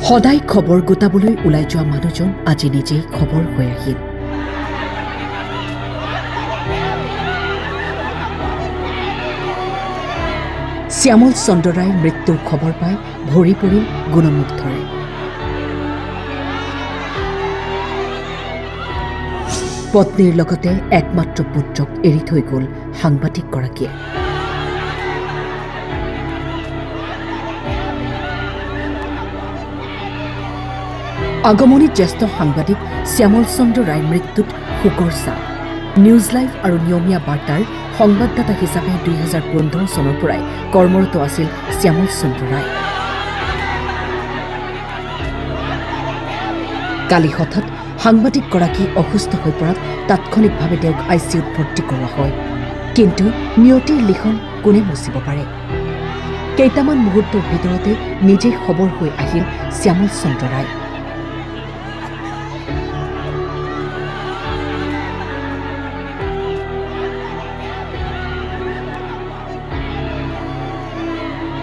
সদায় খবৰ গোটাবলৈ ওলাই যোৱা মানুহজন আজি নিজেই খবৰ হৈ আহিল। শ্যামল চন্দ্ৰ ৰায়ৰ মৃত্যুৰ খবৰ পাই ভৰি পৰিল গুণমুগ্ধৰে। পত্নীৰ লগতে একমাত্ৰ পুত্ৰক এৰি থৈ গ'ল সাংবাদিকগৰাকীয়ে। আগমনিত জ্যেষ্ঠ সাংবাদিক শ্যামল চন্দ্ৰ ৰায়ৰ মৃত্যুত শোকৰ ছাপ। নিউজ লাইভ আৰু নিয়মীয়া বাৰ্তাৰ সংবাদদাতা হিচাপে 2015 চনৰ পৰাই কৰ্মৰত আছিল শ্যামল চন্দ্ৰ ৰায়। কালি হঠাৎ সাংবাদিকগৰাকী অসুস্থ হৈ পৰাত তাৎক্ষণিকভাৱে তেওঁক ICUত ভৰ্তি কৰোৱা হয়। কিন্তু নিয়তিৰ লিখন কোনে মুচিব পাৰে? কেইটামান মুহূৰ্তৰ ভিতৰতে নিজেই খবৰ হৈ আহিল শ্যামল চন্দ্ৰ ৰায়।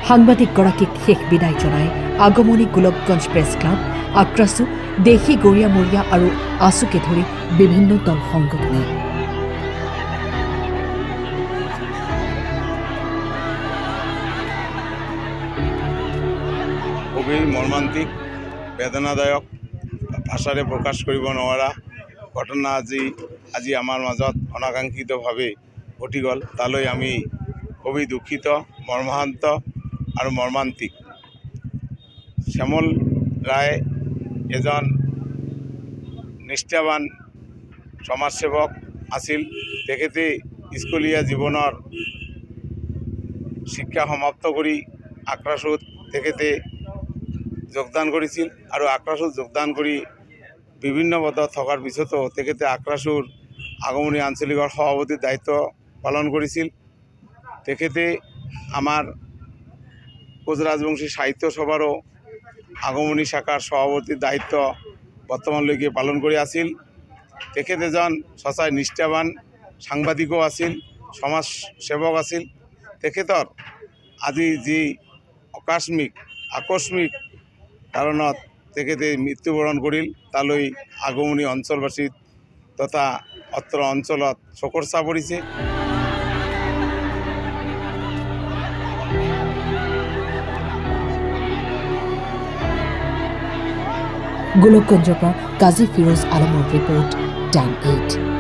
সাংবাদিকগৰাকীক শেষ বিদায় জনাই আগমনী গোলকগঞ্জ প্ৰেছ ক্লাব, আক্ৰাছু, দেশী গৰীয়া মৰীয়া আৰু আছুকে ধৰি বিভিন্ন দল সংগঠনে। খুবই মৰ্মান্তিক, বেদনাদায়ক, ভাষাৰে প্ৰকাশ কৰিব নোৱাৰা ঘটনা আজি আমাৰ মাজত অনাকাংক্ষিতভাৱে ঘটি গ'ল। তালৈ আমি খুবই দুখিত, মৰ্মাহন্ত আৰু মৰ্মান্তিক। শ্যামল ৰায় এজন নিষ্ঠাৱান সমাজসেৱক আছিল। তেখেতে স্কুলীয়া জীৱনৰ শিক্ষা সমাপ্ত কৰি আক্ৰাছুত তেখেতে যোগদান কৰিছিল আৰু আক্ৰাছুত যোগদান কৰি বিভিন্ন পদত থকাৰ পিছতো তেখেতে আক্ৰাছুৰ আগমনী আঞ্চলিকৰ সভাপতিৰ দায়িত্ব পালন কৰিছিল। তেখেতে আমাৰ কোচ ৰাজবংশী সাহিত্য সভাৰো আগমনী শাখাৰ সভাপতিৰ দায়িত্ব বৰ্তমানলৈকে পালন কৰি আছিল। তেখেত এজন সঁচাই নিষ্ঠাৱান সাংবাদিকো আছিল, সমাজ সেৱক আছিল। তেখেতৰ আজি যি আকস্মিক কাৰণত তেখেতে মৃত্যুবৰণ কৰিল, তালৈ আগমনী অঞ্চলবাসী তথা অত্ৰ অঞ্চলত শোকৰ ছাপ পৰিছে। গোলকগঞ্জৰ পৰা কাজী ফিৰোজ আলমৰ ৰিপৰ্ট, টাইম 8।